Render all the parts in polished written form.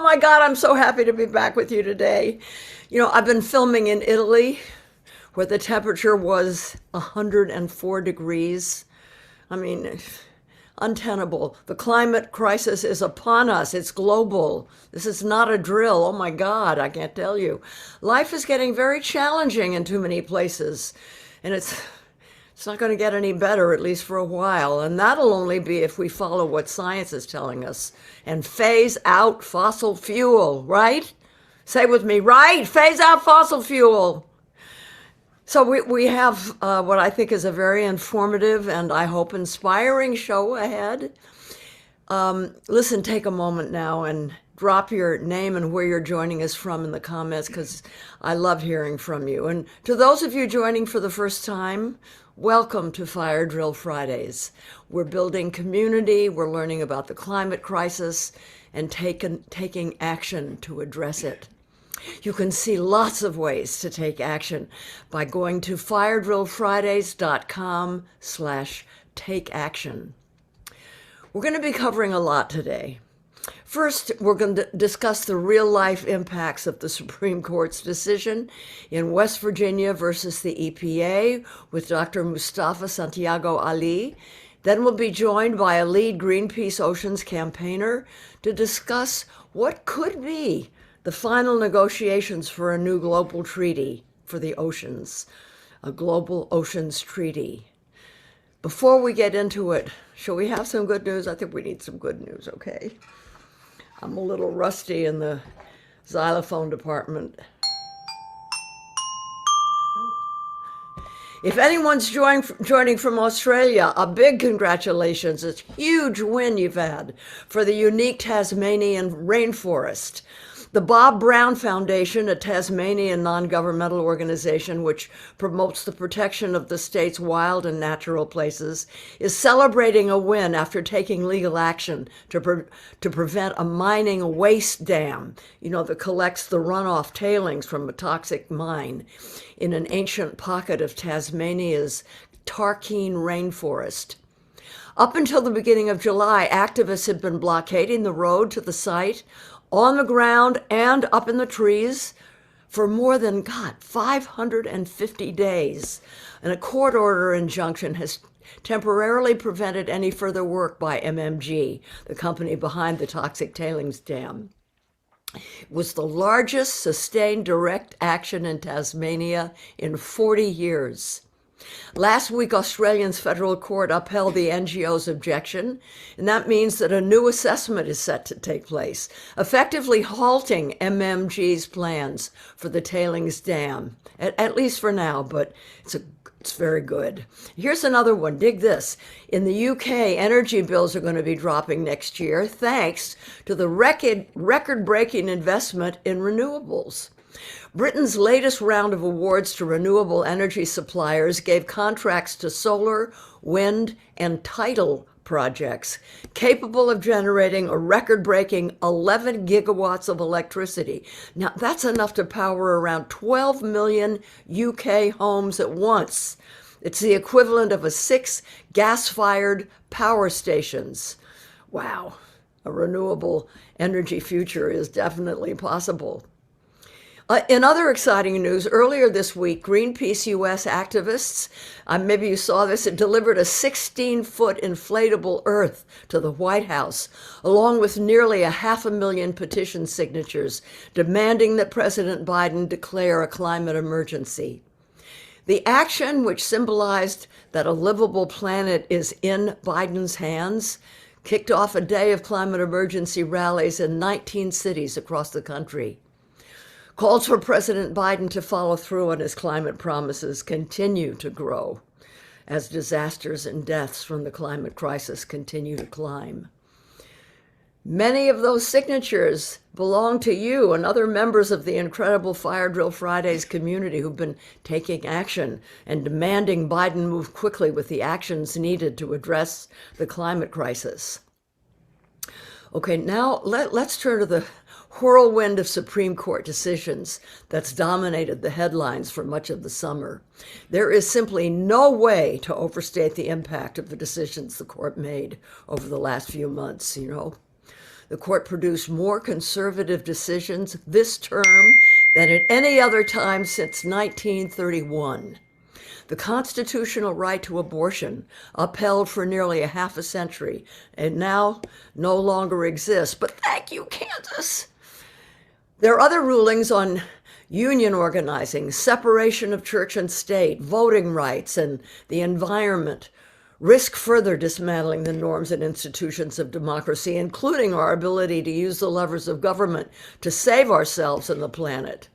my God, I'm so happy to be back with you today. You know, I've been filming in Italy where the temperature was 104 degrees. I mean, untenable. The climate crisis is upon us. It's global. This is not a drill. Oh my God, I can't tell you. Life is getting very challenging in too many places, and it's not going to get any better, at least for a while. And that'll only be if we follow what science is telling us and phase out fossil fuel, right? Say with me, right? Phase out fossil fuel. So we have what I think is a very informative and I hope inspiring show ahead. Listen, take a moment now and drop your name and where you're joining us from in the comments, because I love hearing from you. And to those of you joining for the first time, welcome to Fire Drill Fridays. We're building community, we're learning about the climate crisis, and taking action to address it. You can see lots of ways to take action by going to firedrillfridays.com/takeaction. We're going to be covering a lot today. First, we're going to discuss the real-life impacts of the Supreme Court's decision in West Virginia versus the EPA with Dr. Mustafa Santiago Ali. Then we'll be joined by a lead Greenpeace Oceans campaigner to discuss what could be the final negotiations for a new global treaty for the oceans, a global oceans treaty. Before we get into it, shall we have some good news? I think we need some good news, okay? I'm a little rusty in the xylophone department. If anyone's joining from Australia, a big congratulations. It's a huge win you've had for the unique Tasmanian rainforest. The Bob Brown Foundation, a Tasmanian non-governmental organization which promotes the protection of the state's wild and natural places, is celebrating a win after taking legal action to prevent a mining waste dam, that collects the runoff tailings from a toxic mine in an ancient pocket of Tasmania's Tarkine rainforest. Up until the beginning of July, activists had been blockading the road to the site, on the ground and up in the trees for more than, 550 days. And a court order injunction has temporarily prevented any further work by MMG, the company behind the toxic tailings dam. It was the largest sustained direct action in Tasmania in 40 years. Last week, Australia's federal court upheld the NGO's objection, and that means that a new assessment is set to take place, effectively halting MMG's plans for the tailings dam, at least for now, but it's very good. Here's another one. Dig this. In the UK, energy bills are going to be dropping next year thanks to the record-breaking investment in renewables. Britain's latest round of awards to renewable energy suppliers gave contracts to solar, wind, and tidal projects capable of generating a record-breaking 11 gigawatts of electricity. Now, that's enough to power around 12 million UK homes at once. It's the equivalent of 6 gas-fired power stations. Wow, a renewable energy future is definitely possible. In other exciting news, earlier this week, Greenpeace U.S. activists, maybe you saw this, it delivered a 16-foot inflatable Earth to the White House, along with nearly 500,000 petition signatures demanding that President Biden declare a climate emergency. The action, which symbolized that a livable planet is in Biden's hands, kicked off a day of climate emergency rallies in 19 cities across the country. Calls for President Biden to follow through on his climate promises continue to grow as disasters and deaths from the climate crisis continue to climb. Many of those signatures belong to you and other members of the incredible Fire Drill Fridays community who've been taking action and demanding Biden move quickly with the actions needed to address the climate crisis. Okay, now let's turn to the whirlwind of Supreme Court decisions that's dominated the headlines for much of the summer. There is simply no way to overstate the impact of the decisions the court made over the last few months, the court produced more conservative decisions this term than at any other time since 1931. The constitutional right to abortion, upheld for nearly a half a century, and now no longer exists. But thank you, Kansas. There are other rulings on union organizing, separation of church and state, voting rights, and the environment risk further dismantling the norms and institutions of democracy, including our ability to use the levers of government to save ourselves and the planet.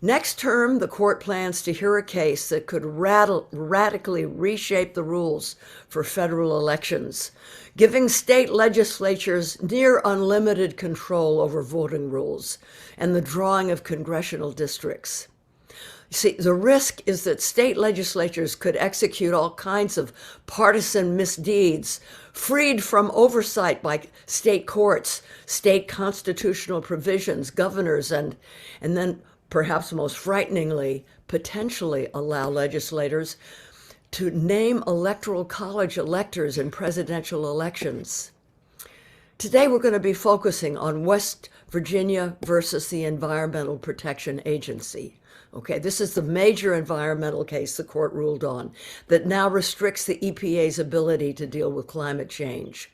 Next term, the court plans to hear a case that could radically reshape the rules for federal elections, giving state legislatures near unlimited control over voting rules and the drawing of congressional districts. See, the risk is that state legislatures could execute all kinds of partisan misdeeds, freed from oversight by state courts, state constitutional provisions, governors, and then perhaps most frighteningly, potentially allow legislators to name electoral college electors in presidential elections. Today, we're going to be focusing on West Virginia versus the Environmental Protection Agency. Okay, this is the major environmental case the court ruled on that now restricts the EPA's ability to deal with climate change.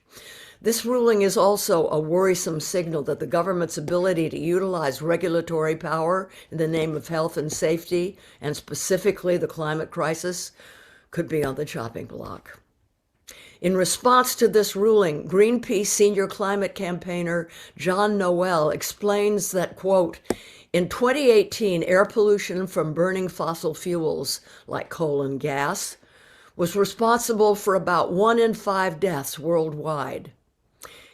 This ruling is also a worrisome signal that the government's ability to utilize regulatory power in the name of health and safety, and specifically the climate crisis, could be on the chopping block. In response to this ruling, Greenpeace senior climate campaigner John Noel explains that, quote, in 2018, air pollution from burning fossil fuels like coal and gas was responsible for about 1 in 5 deaths worldwide.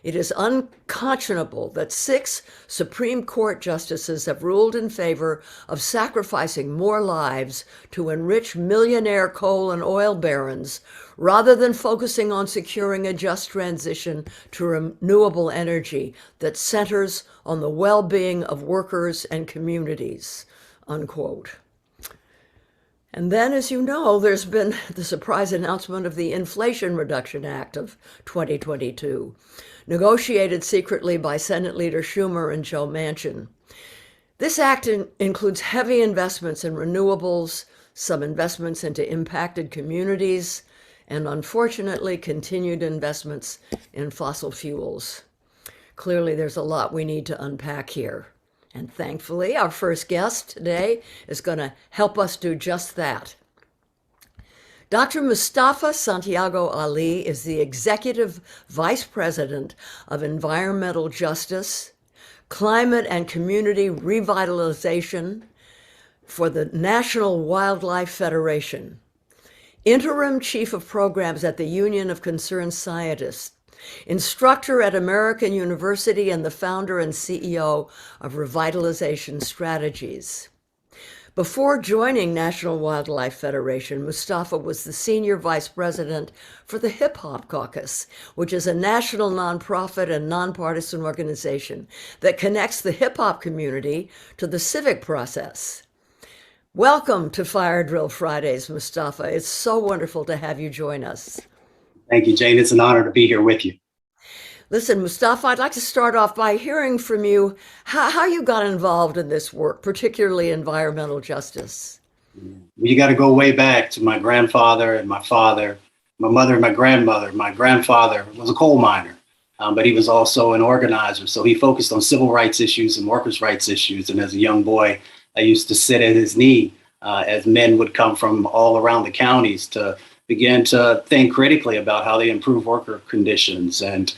It is unconscionable that 6 Supreme Court justices have ruled in favor of sacrificing more lives to enrich millionaire coal and oil barons rather than focusing on securing a just transition to renewable energy that centers on the well-being of workers and communities, unquote. And then, as you know, there's been the surprise announcement of the Inflation Reduction Act of 2022, negotiated secretly by Senate Leader Schumer and Joe Manchin. This act includes heavy investments in renewables, some investments into impacted communities, and unfortunately, continued investments in fossil fuels. Clearly, there's a lot we need to unpack here. And thankfully, our first guest today is going to help us do just that. Dr. Mustafa Santiago Ali is the Executive Vice President of Environmental Justice, Climate and Community Revitalization for the National Wildlife Federation, Interim Chief of Programs at the Union of Concerned Scientists, Instructor at American University, and the founder and CEO of Revitalization Strategies. Before joining National Wildlife Federation, Mustafa was the Senior Vice President for the Hip Hop Caucus, which is a national nonprofit and nonpartisan organization that connects the hip-hop community to the civic process. Welcome to Fire Drill Fridays, Mustafa. It's so wonderful to have you join us. Thank you, Jane. It's an honor to be here with you. Listen, Mustafa, I'd like to start off by hearing from you how you got involved in this work, particularly environmental justice. You got to go way back to my grandfather and my father, my mother and my grandmother. My grandfather was a coal miner, but he was also an organizer. So he focused on civil rights issues and workers' rights issues. And as a young boy, I used to sit at his knee as men would come from all around the counties to begin to think critically about how they improve worker conditions and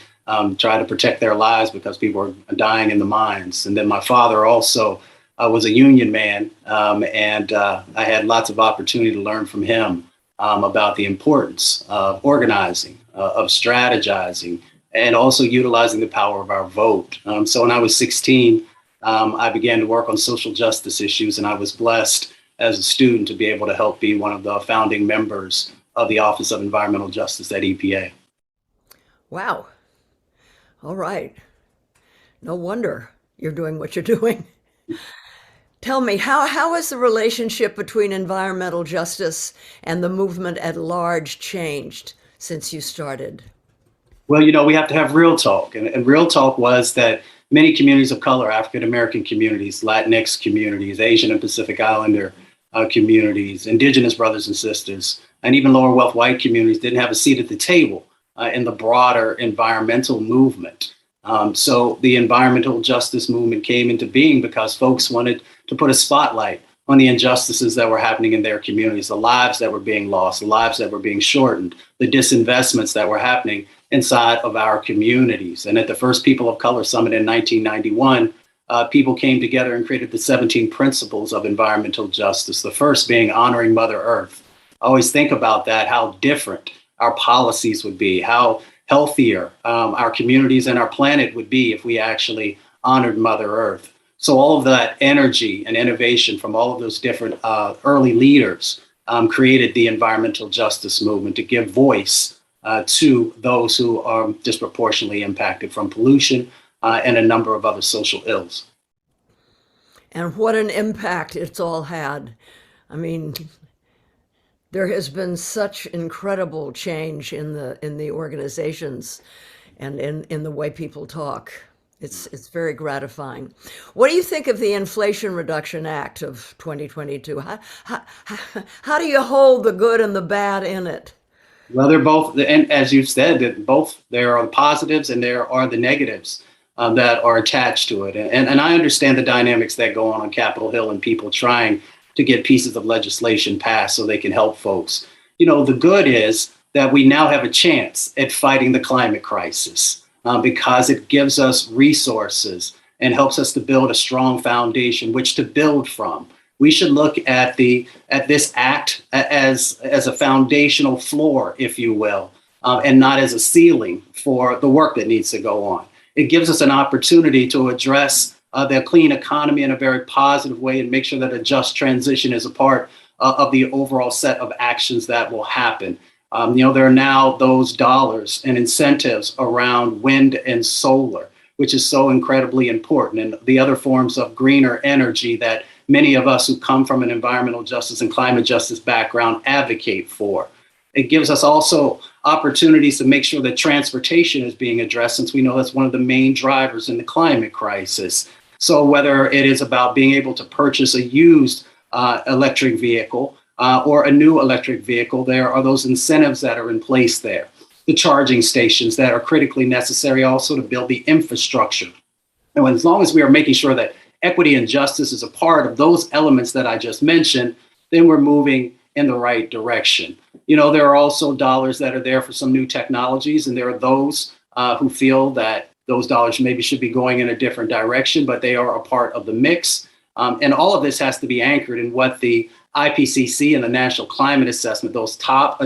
try to protect their lives because people are dying in the mines. And then my father also was a union man, and I had lots of opportunity to learn from him about the importance of organizing, of strategizing, and also utilizing the power of our vote. So when I was 16, I began to work on social justice issues, and I was blessed as a student to be able to help be one of the founding members of the Office of Environmental Justice at EPA. Wow. All right. No wonder you're doing what you're doing. Tell me, how has the relationship between environmental justice and the movement at large changed since you started? Well, we have to have real talk. And real talk was that many communities of color, African American communities, Latinx communities, Asian and Pacific Islander communities, indigenous brothers and sisters, and even lower wealth white communities didn't have a seat at the table in the broader environmental movement. So the environmental justice movement came into being because folks wanted to put a spotlight on the injustices that were happening in their communities, the lives that were being lost, the lives that were being shortened, the disinvestments that were happening inside of our communities. And at the first People of Color Summit in 1991, people came together and created the 17 principles of environmental justice, the first being honoring Mother Earth. I always think about that, how different our policies would be, how healthier our communities and our planet would be if we actually honored Mother Earth. So all of that energy and innovation from all of those different early leaders created the environmental justice movement to give voice to those who are disproportionately impacted from pollution and a number of other social ills. And what an impact it's all had. I mean, there has been such incredible change in the organizations and in the way people talk. It's very gratifying. What do you think of the Inflation Reduction Act of 2022? How do you hold the good and the bad in it? Well, they're both, and as you've said, that both there are the positives and there are the negatives that are attached to it. And I understand the dynamics that go on Capitol Hill and people trying to get pieces of legislation passed so they can help folks. The good is that we now have a chance at fighting the climate crisis because it gives us resources and helps us to build a strong foundation which to build from. We should look at this act as a foundational floor, if you will, and not as a ceiling for the work that needs to go on. It gives us an opportunity to address the clean economy in a very positive way and make sure that a just transition is a part of the overall set of actions that will happen. There are now those dollars and incentives around wind and solar, which is so incredibly important, and the other forms of greener energy that many of us who come from an environmental justice and climate justice background advocate for. It gives us also opportunities to make sure that transportation is being addressed, since we know that's one of the main drivers in the climate crisis. So whether it is about being able to purchase a used electric vehicle or a new electric vehicle, there are those incentives that are in place there. The charging stations that are critically necessary also to build the infrastructure. And as long as we are making sure that equity and justice is a part of those elements that I just mentioned, then we're moving in the right direction. There are also dollars that are there for some new technologies, and there are those who feel that those dollars maybe should be going in a different direction, but they are a part of the mix. And all of this has to be anchored in what the IPCC and the National Climate Assessment, those top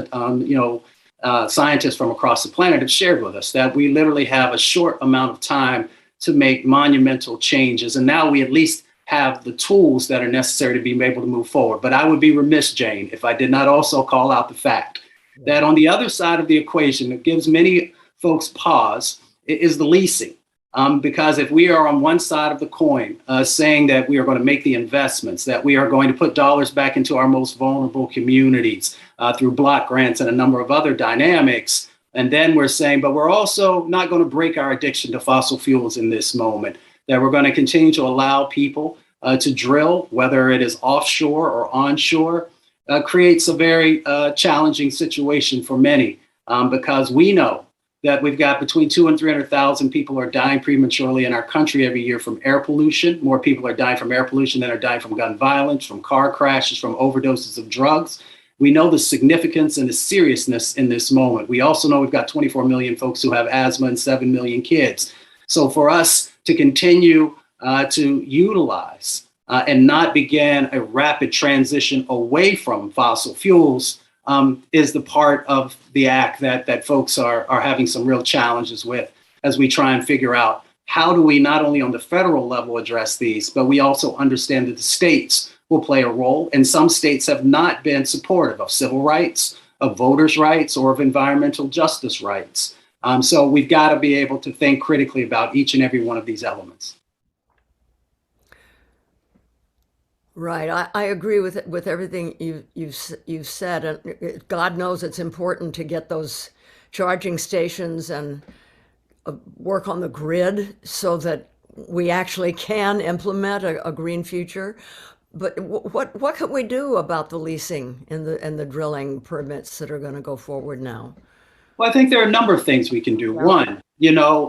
scientists from across the planet have shared with us, that we literally have a short amount of time to make monumental changes. And now we at least have the tools that are necessary to be able to move forward. But I would be remiss, Jane, if I did not also call out the fact that on the other side of the equation, that gives many folks pause, is the leasing. Because if we are on one side of the coin saying that we are going to make the investments, that we are going to put dollars back into our most vulnerable communities through block grants and a number of other dynamics, and then we're saying, but we're also not going to break our addiction to fossil fuels in this moment, that we're going to continue to allow people to drill, whether it is offshore or onshore, creates a very challenging situation for many because we know that we've got between 200,000 and 300,000 people are dying prematurely in our country every year from air pollution. More people are dying from air pollution than are dying from gun violence, from car crashes, from overdoses of drugs. We know the significance and the seriousness in this moment. We also know we've got 24 million folks who have asthma and 7 million kids. So for us to continue to utilize and not begin a rapid transition away from fossil fuels is the part of the act that folks are having some real challenges with as we try and figure out how do we not only on the federal level address these, but we also understand that the states will play a role. And some states have not been supportive of civil rights, of voters' rights, or of environmental justice rights. So we've got to be able to think critically about each and every one of these elements. Right, I agree with everything you've said, and God knows it's important to get those charging stations and work on the grid so that we actually can implement a green future. But what can we do about the leasing and the drilling permits that are going to go forward now? Well, I think there are a number of things we can do. Yeah. One,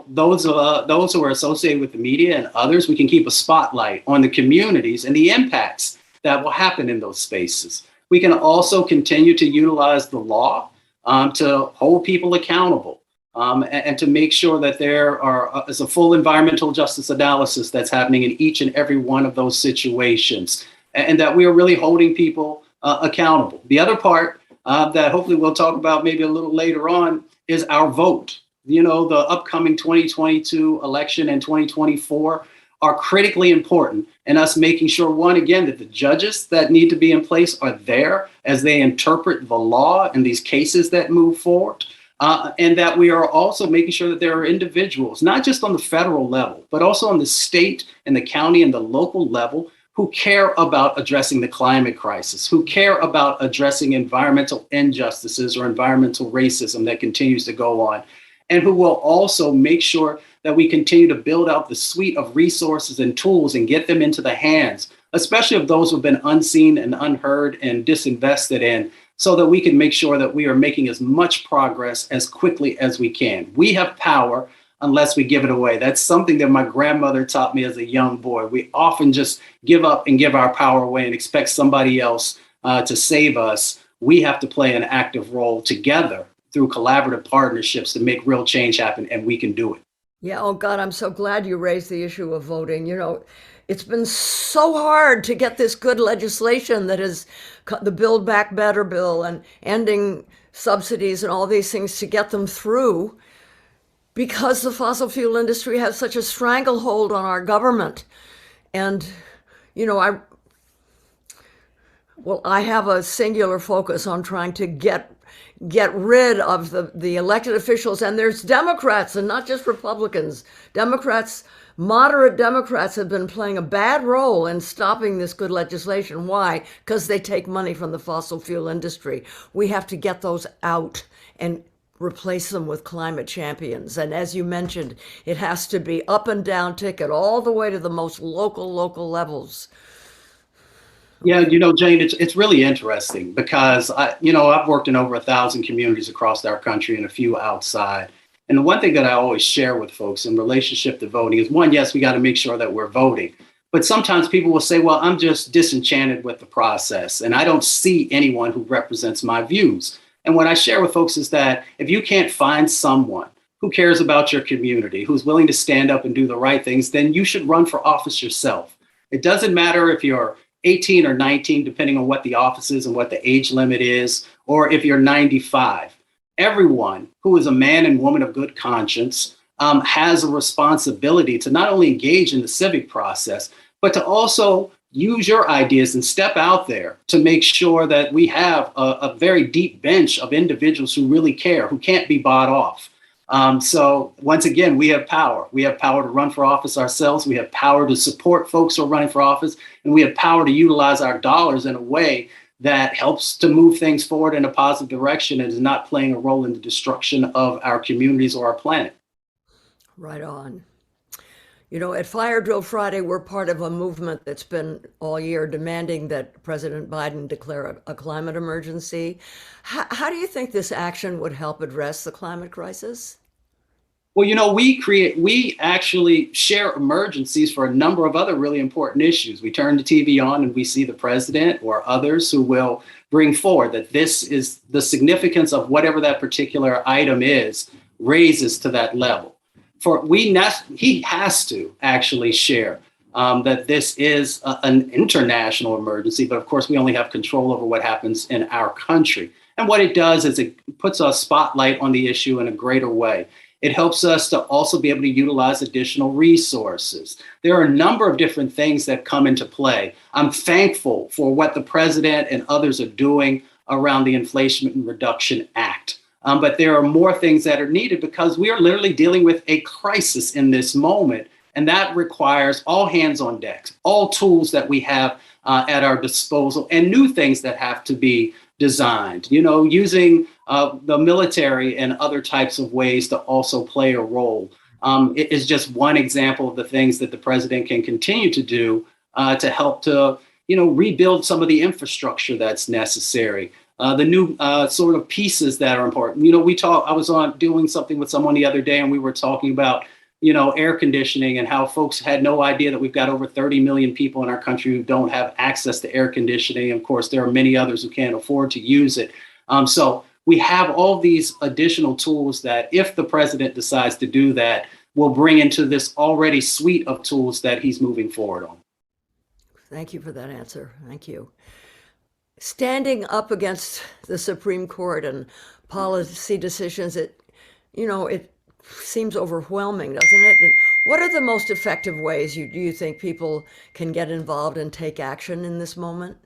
those who are associated with the media and others, we can keep a spotlight on the communities and the impacts that will happen in those spaces. We can also continue to utilize the law to hold people accountable and to make sure that there is a full environmental justice analysis that's happening in each and every one of those situations, and that we are really holding people accountable. The other part that hopefully we'll talk about maybe a little later on is our vote. The upcoming 2022 election and 2024 are critically important, and us making sure, one, again, that the judges that need to be in place are there as they interpret the law in these cases that move forward. And that we are also making sure that there are individuals, not just on the federal level, but also on the state and the county and the local level, who care about addressing the climate crisis, who care about addressing environmental injustices or environmental racism that continues to go on, and who will also make sure that we continue to build out the suite of resources and tools and get them into the hands, especially of those who've been unseen and unheard and disinvested in, so that we can make sure that we are making as much progress as quickly as we can. We have power unless we give it away. That's something that my grandmother taught me as a young boy. We often just give up and give our power away and expect somebody else to save us. We have to play an active role together through collaborative partnerships to make real change happen, and we can do it. Yeah, oh God, I'm so glad you raised the issue of voting. It's been so hard to get this good legislation that is the Build Back Better bill and ending subsidies and all these things, to get them through, because the fossil fuel industry has such a stranglehold on our government. And, I have a singular focus on trying to get rid of the elected officials. And there's Democrats and not just Republicans. Moderate Democrats have been playing a bad role in stopping this good legislation. Why? Because they take money from the fossil fuel industry. We have to get those out and replace them with climate champions. And as you mentioned, it has to be up and down ticket all the way to the most local levels. Yeah, Jane, it's really interesting because I've worked in over 1,000 communities across our country and a few outside. And the one thing that I always share with folks in relationship to voting is, one, yes, we got to make sure that we're voting. But sometimes people will say, well, I'm just disenchanted with the process and I don't see anyone who represents my views. And what I share with folks is that if you can't find someone who cares about your community, who's willing to stand up and do the right things, then you should run for office yourself. It doesn't matter if you're 18 or 19, depending on what the office is and what the age limit is, or if you're 95. Everyone who is a man and woman of good conscience has a responsibility to not only engage in the civic process, but to also use your ideas and step out there to make sure that we have a very deep bench of individuals who really care, who can't be bought off. So once again, we have power. We have power to run for office ourselves. We have power to support folks who are running for office, and we have power to utilize our dollars in a way that helps to move things forward in a positive direction and is not playing a role in the destruction of our communities or our planet. Right on. At Fire Drill Friday, we're part of a movement that's been all year demanding that President Biden declare a climate emergency. How do you think this action would help address the climate crisis? Well, we actually share emergencies for a number of other really important issues. We turn the TV on and we see the president or others who will bring forward that this is the significance of whatever that particular item is, raises to that level. He has to actually share that this is an international emergency, but of course we only have control over what happens in our country. And what it does is it puts a spotlight on the issue in a greater way. It helps us to also be able to utilize additional resources. There are a number of different things that come into play. I'm thankful for what the president and others are doing around the Inflation Reduction Act. But there are more things that are needed because we are literally dealing with a crisis in this moment. And that requires all hands on deck, all tools that we have at our disposal, and new things that have to be designed, using the military and other types of ways to also play a role. It is just one example of the things that the president can continue to do to help to, rebuild some of the infrastructure that's necessary. The new sort of pieces that are important. I was on doing something with someone the other day, and we were talking about, air conditioning and how folks had no idea that we've got over 30 million people in our country who don't have access to air conditioning. Of course, there are many others who can't afford to use it. So we have all these additional tools that, if the president decides to do that, will bring into this already suite of tools that he's moving forward on. Thank you for that answer. Thank you. Standing up against the Supreme Court and policy decisions, it seems overwhelming, doesn't it? And what are the most effective ways do you think people can get involved and take action in this moment?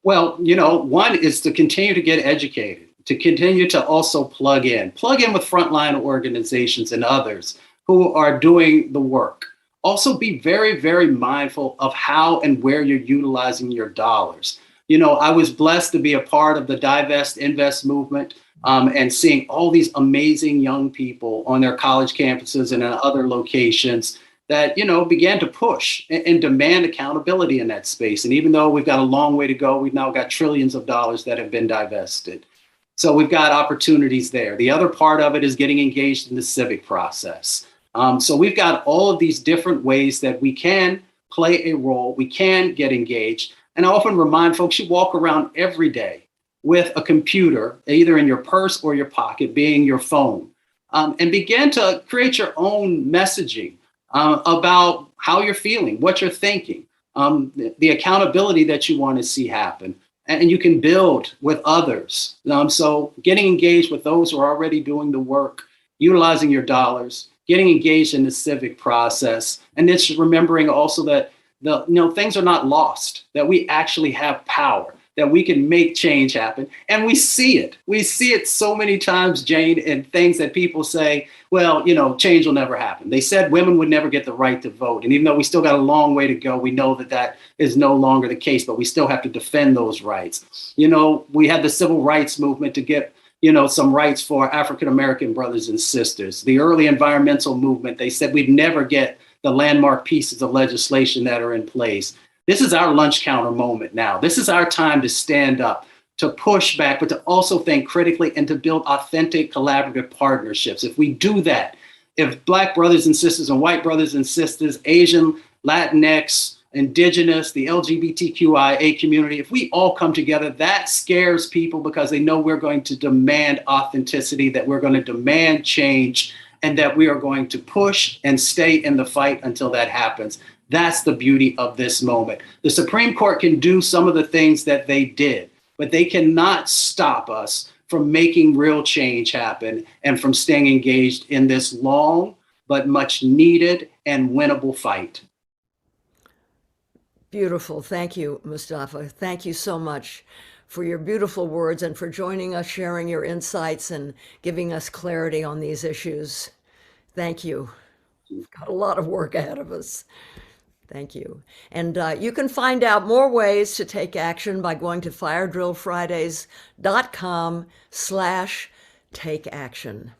Well, one is to continue to get educated, to continue to also plug in with frontline organizations and others who are doing the work. Also be very, very mindful of how and where you're utilizing your dollars. I was blessed to be a part of the Divest Invest movement and seeing all these amazing young people on their college campuses and in other locations that, began to push and demand accountability in that space. And even though we've got a long way to go, we've now got trillions of dollars that have been divested. So we've got opportunities there. The other part of it is getting engaged in the civic process. So we've got all of these different ways that we can play a role, we can get engaged. And I often remind folks, you walk around every day with a computer, either in your purse or your pocket, being your phone, and begin to create your own messaging about how you're feeling, what you're thinking, the accountability that you want to see happen. And you can build with others. So getting engaged with those who are already doing the work, utilizing your dollars, getting engaged in the civic process, and then remembering also that things are not lost, that we actually have power, that we can make change happen. And we see it. We see it so many times, Jane, in things that people say, well, change will never happen. They said women would never get the right to vote. And even though we still got a long way to go, we know that is no longer the case, but we still have to defend those rights. We had the civil rights movement to get some rights for African-American brothers and sisters. The early environmental movement, they said we'd never get the landmark pieces of legislation that are in place. This is our lunch counter moment now. This is our time to stand up, to push back, but to also think critically and to build authentic collaborative partnerships. If we do that, if Black brothers and sisters and white brothers and sisters, Asian, Latinx, Indigenous, the LGBTQIA community, if we all come together, that scares people because they know we're going to demand authenticity, that we're going to demand change, and that we are going to push and stay in the fight until that happens. That's the beauty of this moment. The Supreme Court can do some of the things that they did, but they cannot stop us from making real change happen and from staying engaged in this long but much needed and winnable fight. Beautiful. Thank you, Mustafa. Thank you so much for your beautiful words and for joining us, sharing your insights and giving us clarity on these issues. Thank you. We've got a lot of work ahead of us. Thank you. And you can find out more ways to take action by going to firedrillfridays.com/takeaction.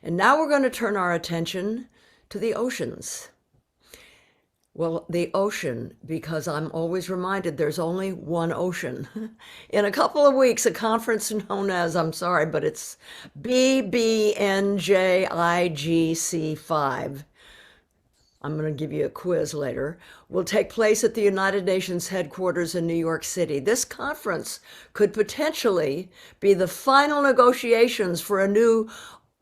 And now we're going to turn our attention to the oceans. Well, the ocean, because I'm always reminded there's only one ocean. In a couple of weeks, a conference known as, I'm sorry, but it's BBNJIGC5. I'm going to give you a quiz later, will take place at the United Nations headquarters in New York City. This conference could potentially be the final negotiations for a new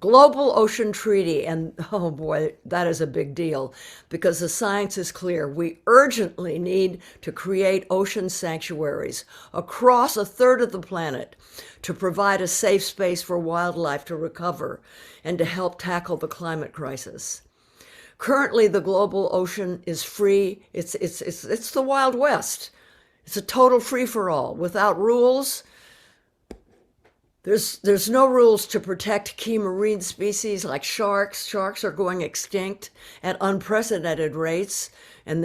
global ocean treaty. And oh boy, that is a big deal because the science is clear. We urgently need to create ocean sanctuaries across a third of the planet to provide a safe space for wildlife to recover and to help tackle the climate crisis. Currently, the global ocean is free. It's the Wild West. It's a total free-for-all without rules. There's no rules to protect key marine species like sharks. Sharks are going extinct at unprecedented rates, and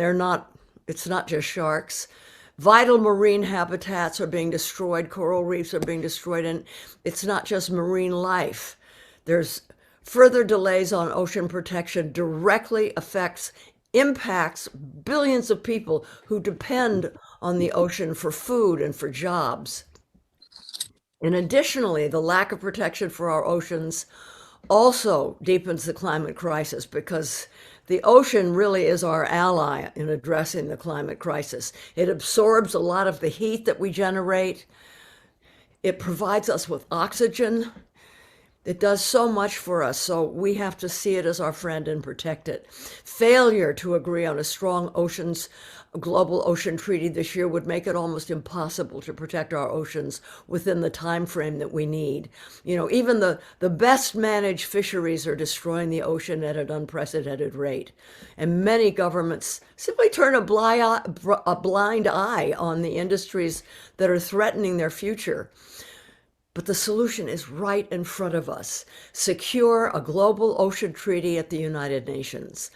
it's not just sharks. Vital marine habitats are being destroyed, coral reefs are being destroyed, and it's not just marine life. There's further delays on ocean protection directly impacts billions of people who depend on the ocean for food and for jobs. And additionally, the lack of protection for our oceans also deepens the climate crisis because the ocean really is our ally in addressing the climate crisis. It absorbs a lot of the heat that we generate. It provides us with oxygen. It does so much for us, so we have to see it as our friend and protect it. Failure to agree on a strong global ocean treaty this year would make it almost impossible to protect our oceans within the time frame that we need. Even the best managed fisheries are destroying the ocean at an unprecedented rate. And many governments simply turn a blind eye on the industries that are threatening their future. But the solution is right in front of us. Secure a global ocean treaty at the United Nations.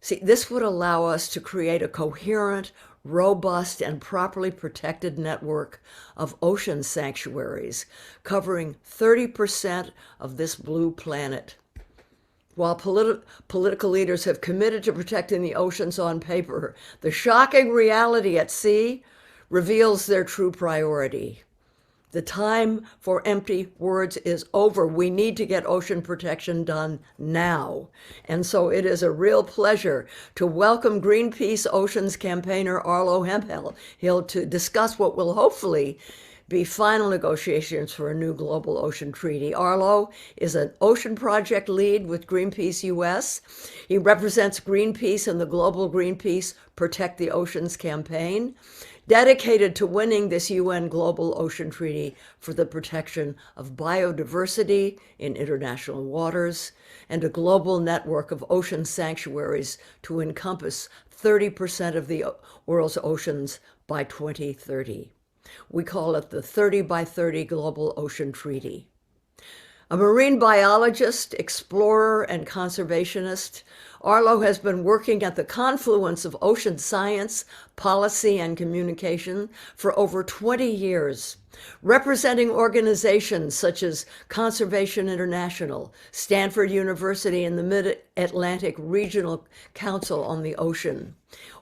See, this would allow us to create a coherent, robust, and properly protected network of ocean sanctuaries, covering 30% of this blue planet. While political leaders have committed to protecting the oceans on paper, the shocking reality at sea reveals their true priority. The time for empty words is over. We need to get ocean protection done now. And so it is a real pleasure to welcome Greenpeace Oceans campaigner Arlo Hemphill to discuss what will hopefully be final negotiations for a new global ocean treaty. Arlo is an ocean project lead with Greenpeace US. He represents Greenpeace in the Global Greenpeace Protect the Oceans campaign, dedicated to winning this UN Global Ocean Treaty for the protection of biodiversity in international waters and a global network of ocean sanctuaries to encompass 30% of the world's oceans by 2030. We call it the 30 by 30 Global Ocean Treaty. A marine biologist, explorer, and conservationist, Arlo has been working at the confluence of ocean science, policy, and communication for over 20 years, representing organizations such as Conservation International, Stanford University, and the Mid-Atlantic Regional Council on the Ocean.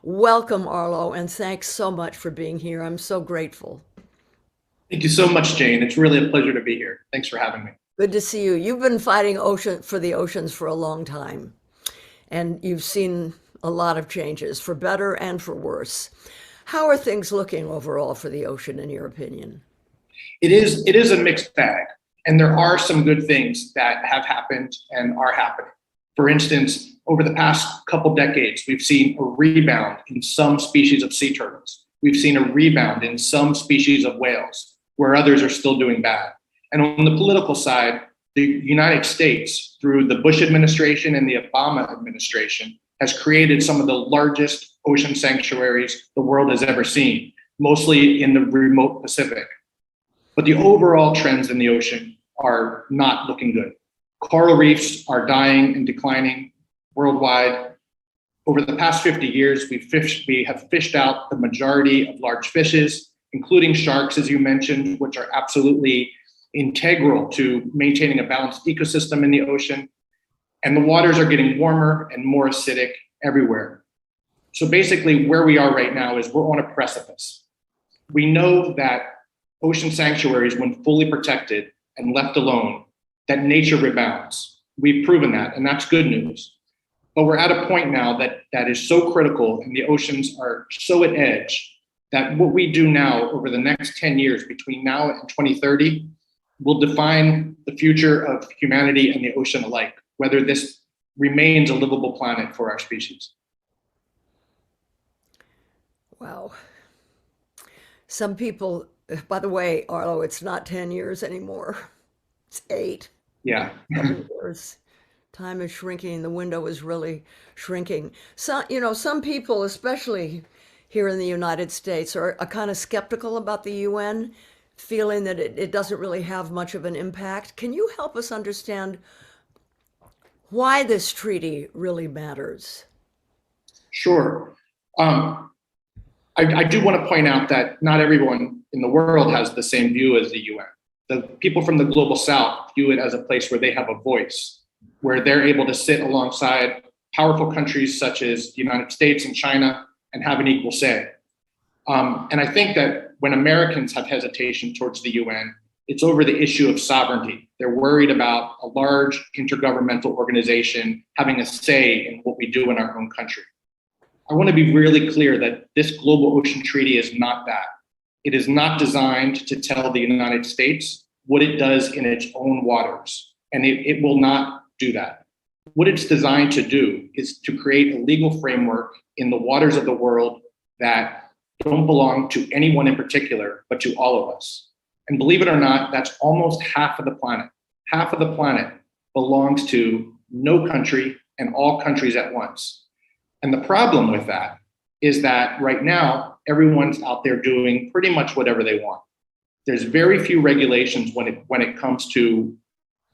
Welcome, Arlo, and thanks so much for being here. I'm so grateful. Thank you so much, Jane. It's really a pleasure to be here. Thanks for having me. Good to see you. You've been fighting for the oceans for a long time, and you've seen a lot of changes, for better and for worse. How are things looking overall for the ocean, in your opinion? It is a mixed bag, and there are some good things that have happened and are happening. For instance, over the past couple decades, we've seen a rebound in some species of sea turtles. We've seen a rebound in some species of whales, where others are still doing bad. And on the political side, the United States, through the Bush administration and the Obama administration, has created some of the largest ocean sanctuaries the world has ever seen, mostly in the remote Pacific. But the overall trends in the ocean are not looking good. Coral reefs are dying and declining worldwide. Over the past 50 years, we have fished out the majority of large fishes, including sharks, as you mentioned, which are absolutely integral to maintaining a balanced ecosystem in the ocean. And the waters are getting warmer and more acidic everywhere. So basically where we are right now is we're on a precipice. We know that ocean sanctuaries, when fully protected and left alone, that nature rebounds. We've proven that, and that's good news. But we're at a point now that is so critical and the oceans are so at edge that what we do now over the next 10 years between now and 2030 will define the future of humanity and the ocean alike, whether this remains a livable planet for our species. Wow. Some people, by the way, Arlo, it's not 10 years anymore. It's 8. Yeah. 7 years. Time is shrinking. The window is really shrinking. So, some people, especially here in the United States, are kind of skeptical about the UN, feeling that it doesn't really have much of an impact. Can you help us understand why this treaty really matters? Sure. I do want to point out that not everyone in the world has the same view as the UN. The people from the global south view it as a place where they have a voice, where they're able to sit alongside powerful countries such as the United States and China and have an equal say. And I think that when Americans have hesitation towards the UN, it's over the issue of sovereignty. They're worried about a large intergovernmental organization having a say in what we do in our own country. I want to be really clear that this Global Ocean Treaty is not that. It is not designed to tell the United States what it does in its own waters, and it will not do that. What it's designed to do is to create a legal framework in the waters of the world that don't belong to anyone in particular, but to all of us. And believe it or not, that's almost half of the planet. Half of the planet belongs to no country and all countries at once. And the problem with that is that right now, everyone's out there doing pretty much whatever they want. There's very few regulations when it comes to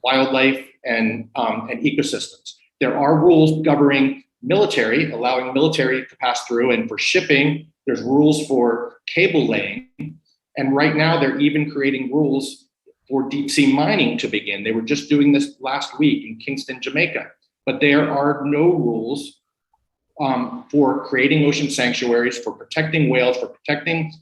wildlife and ecosystems. There are rules governing military, allowing military to pass through, and for shipping, there's rules for cable laying. And right now, they're even creating rules for deep sea mining to begin. They were just doing this last week in Kingston, Jamaica. But there are no rules for creating ocean sanctuaries, for protecting whales, for protecting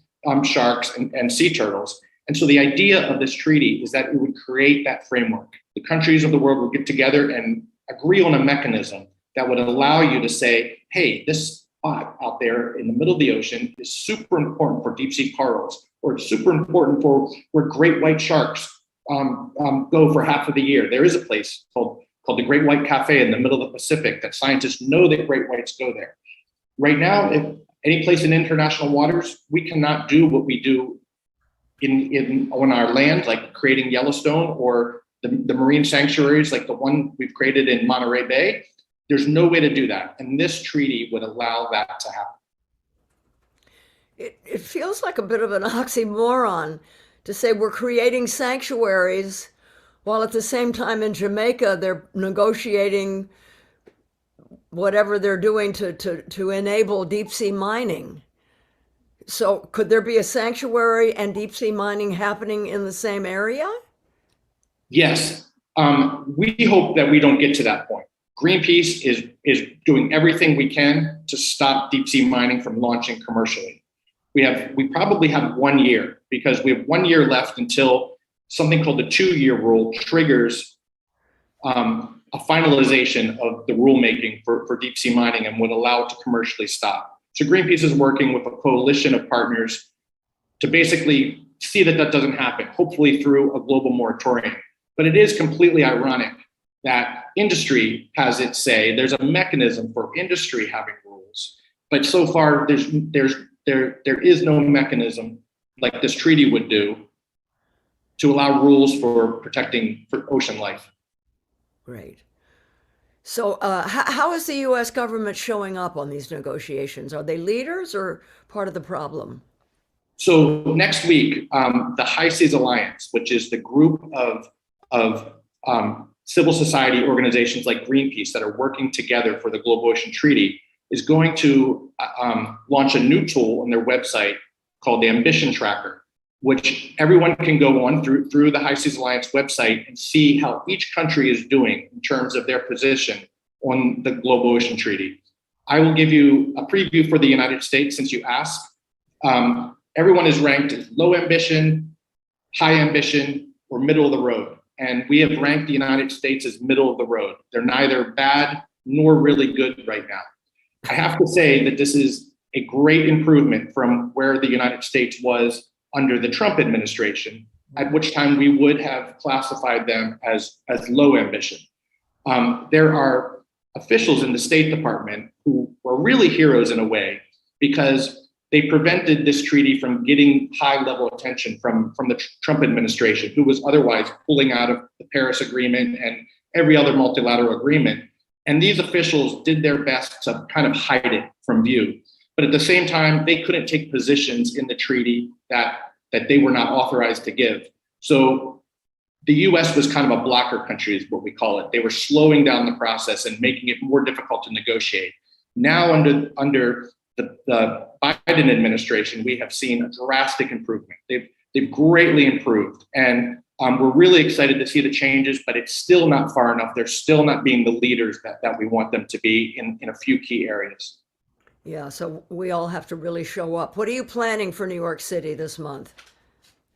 sharks and sea turtles. And so the idea of this treaty is that it would create that framework. The countries of the world would get together and agree on a mechanism that would allow you to say, hey, this spot out there in the middle of the ocean is super important for deep sea corals, or it's super important for where great white sharks go for half of the year. There is a place called the Great White Cafe in the middle of the Pacific that scientists know that great whites go there. Right now, if any place in international waters, we cannot do what we do on our land, like creating Yellowstone, or the marine sanctuaries like the one we've created in Monterey Bay. There's no way to do that. And this treaty would allow that to happen. It feels like a bit of an oxymoron to say we're creating sanctuaries while at the same time in Jamaica they're negotiating whatever they're doing to enable deep sea mining. So could there be a sanctuary and deep sea mining happening in the same area? Yes. We hope that we don't get to that point. Greenpeace is doing everything we can to stop deep sea mining from launching commercially. We probably have 1 year, because we have 1 year left until something called the 2-year rule triggers a finalization of the rulemaking for deep sea mining and would allow it to commercially stop. So Greenpeace is working with a coalition of partners to basically see that that doesn't happen, hopefully through a global moratorium. But it is completely ironic that industry has its say. There's a mechanism for industry having rules, but so far there is no mechanism like this treaty would do to allow rules for protecting ocean life. Great. So how is the U.S. government showing up on these negotiations? Are they leaders or part of the problem? So next week, the High Seas Alliance, which is the group of civil society organizations like Greenpeace that are working together for the Global Ocean Treaty, is going to launch a new tool on their website called the Ambition Tracker, which everyone can go on through the High Seas Alliance website and see how each country is doing in terms of their position on the Global Ocean Treaty. I will give you a preview for the United States since you asked. Everyone is ranked as low ambition, high ambition, or middle of the road. And we have ranked the United States as middle of the road. They're neither bad nor really good right now. I have to say that this is a great improvement from where the United States was under the Trump administration, at which time we would have classified them as low ambition. There are officials in the State Department who were really heroes in a way, because they prevented this treaty from getting high-level attention from the Trump administration, who was otherwise pulling out of the Paris Agreement and every other multilateral agreement. And these officials did their best to kind of hide it from view. But at the same time, they couldn't take positions in the treaty that they were not authorized to give. So the US was kind of a blocker country, is what we call it. They were slowing down the process and making it more difficult to negotiate. Now under the Biden administration, we have seen a drastic improvement. They've greatly improved. And we're really excited to see the changes, but it's still not far enough. They're still not being the leaders that we want them to be in a few key areas. Yeah, so we all have to really show up. What are you planning for New York City this month?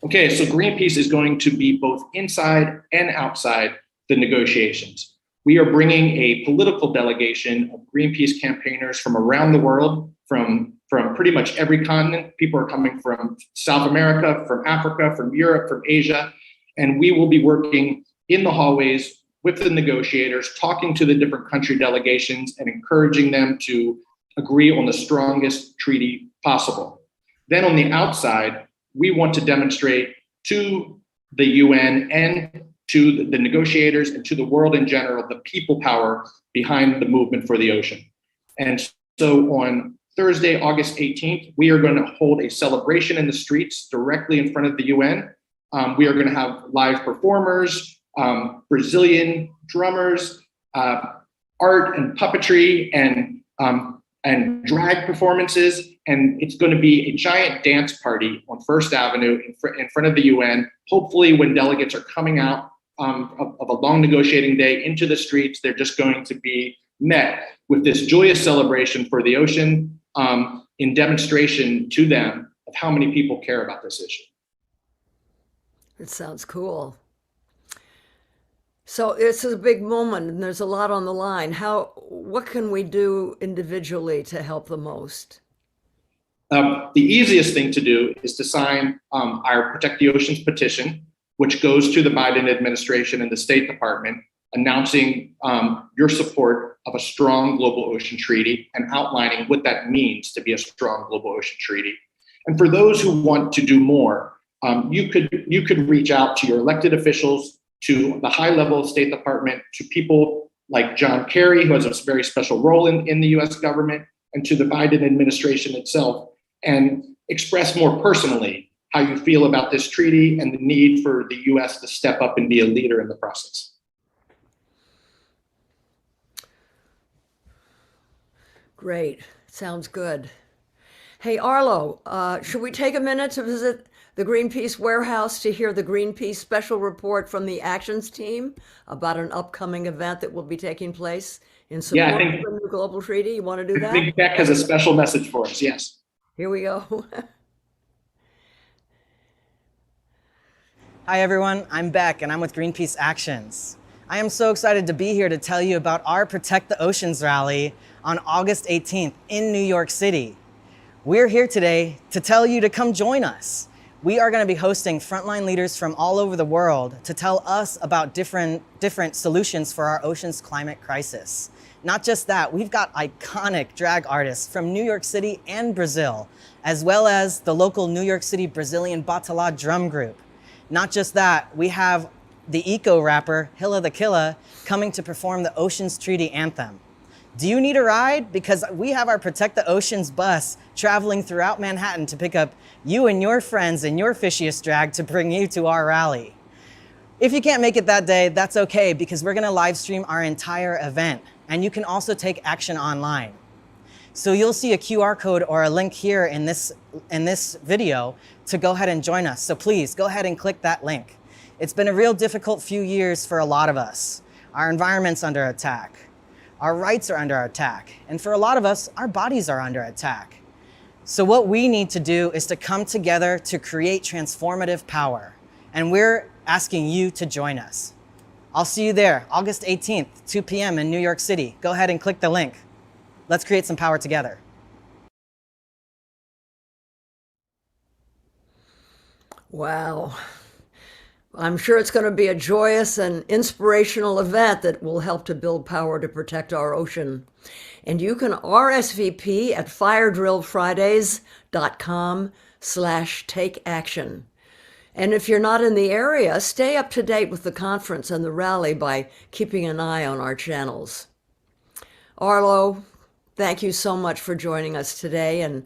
Okay, so Greenpeace is going to be both inside and outside the negotiations. We are bringing a political delegation of Greenpeace campaigners from around the world, from pretty much every continent. People are coming from South America, from Africa, from Europe, from Asia, and we will be working in the hallways with the negotiators, talking to the different country delegations and encouraging them to agree on the strongest treaty possible. Then on the outside, we want to demonstrate to the UN and to the negotiators and to the world in general, the people power behind the movement for the ocean. And so on Thursday, August 18th, we are going to hold a celebration in the streets directly in front of the UN. We are going to have live performers, Brazilian drummers, art and puppetry and drag performances. And it's going to be a giant dance party on First Avenue in front of the UN. Hopefully when delegates are coming out of a long negotiating day into the streets, they're just going to be met with this joyous celebration for the ocean in demonstration to them of how many people care about this issue. It sounds cool. So it's a big moment and there's a lot on the line. What can we do individually to help the most? The easiest thing to do is to sign our Protect the Oceans petition, which goes to the Biden administration and the State Department, announcing your support of a strong global ocean treaty and outlining what that means to be a strong global ocean treaty. And for those who want to do more, you could reach out to your elected officials, to the high level of State Department, to people like John Kerry, who has a very special role in the US government, and to the Biden administration itself, and express more personally how you feel about this treaty and the need for the US to step up and be a leader in the process. Great. Sounds good. Hey, Arlo, should we take a minute to visit the Greenpeace warehouse to hear the Greenpeace special report from the actions team about an upcoming event that will be taking place in support of the new global treaty? You want to do that? Big Beck has a special message for us, yes. Here we go. Hi everyone, I'm Beck and I'm with Greenpeace Actions. I am so excited to be here to tell you about our Protect the Oceans rally on August 18th in New York City. We're here today to tell you to come join us. We are going to be hosting frontline leaders from all over the world to tell us about different solutions for our ocean's climate crisis. Not just that, we've got iconic drag artists from New York City and Brazil, as well as the local New York City Brazilian Batalá drum group. Not just that, we have the eco rapper Hilla the Killa coming to perform the Oceans Treaty Anthem. Do you need a ride? Because we have our Protect the Oceans bus traveling throughout Manhattan to pick up you and your friends in your fishiest drag to bring you to our rally. If you can't make it that day, that's okay, because we're gonna live stream our entire event, and you can also take action online. So you'll see a QR code or a link here in this video to go ahead and join us. So please go ahead and click that link. It's been a real difficult few years for a lot of us. Our environment's under attack. Our rights are under attack. And for a lot of us, our bodies are under attack. So what we need to do is to come together to create transformative power. And we're asking you to join us. I'll see you there, August 18th, 2 p.m. in New York City. Go ahead and click the link. Let's create some power together. Wow. I'm sure it's going to be a joyous and inspirational event that will help to build power to protect our ocean. And you can RSVP at firedrillfridays.com/takeaction. And if you're not in the area, stay up to date with the conference and the rally by keeping an eye on our channels. Arlo, thank you so much for joining us today and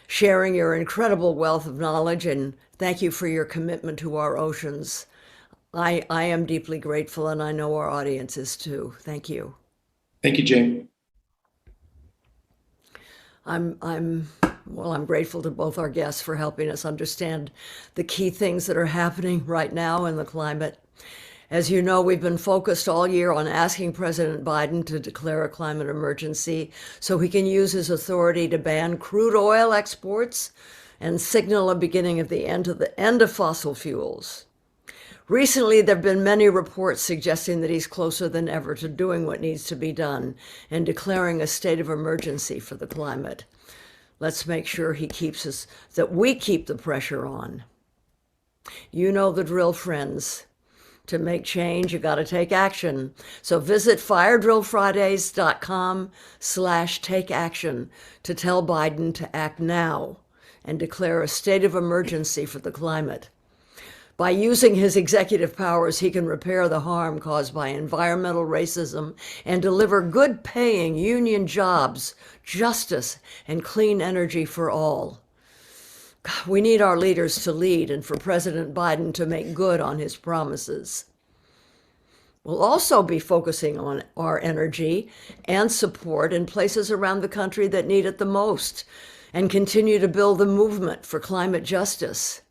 sharing your incredible wealth of knowledge, and thank you for your commitment to our oceans. I am deeply grateful, and I know our audience is too. Thank you. Thank you, Jane. I'm grateful to both our guests for helping us understand the key things that are happening right now in the climate. As you know, we've been focused all year on asking President Biden to declare a climate emergency so he can use his authority to ban crude oil exports and signal a beginning of the end of fossil fuels. Recently, there have been many reports suggesting that he's closer than ever to doing what needs to be done and declaring a state of emergency for the climate. Let's make sure that we keep the pressure on. You know the drill, friends. To make change, you got to take action. So visit firedrillfridays.com/take action to tell Biden to act now and declare a state of emergency for the climate. By using his executive powers, he can repair the harm caused by environmental racism and deliver good-paying union jobs, justice, and clean energy for all. We need our leaders to lead and for President Biden to make good on his promises. We'll also be focusing on our energy and support in places around the country that need it the most and continue to build the movement for climate justice.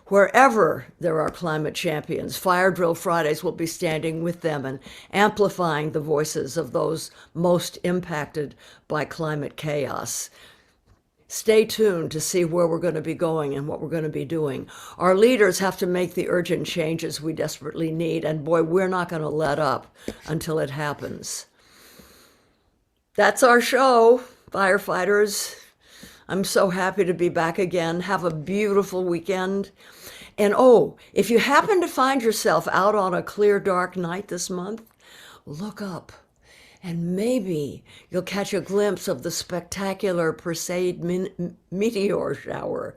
Wherever there are climate champions, Fire Drill Fridays will be standing with them and amplifying the voices of those most impacted by climate chaos. Stay tuned to see where we're going to be going and what we're going to be doing. Our leaders have to make the urgent changes we desperately need, and boy, we're not going to let up until it happens. That's our show, firefighters. I'm so happy to be back again. Have a beautiful weekend. And if you happen to find yourself out on a clear, dark night this month, look up. And maybe you'll catch a glimpse of the spectacular Perseid meteor shower.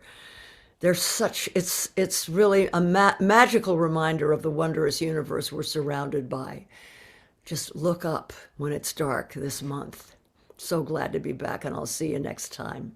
It's really a magical reminder of the wondrous universe we're surrounded by. Just look up when it's dark this month. So glad to be back, and I'll see you next time.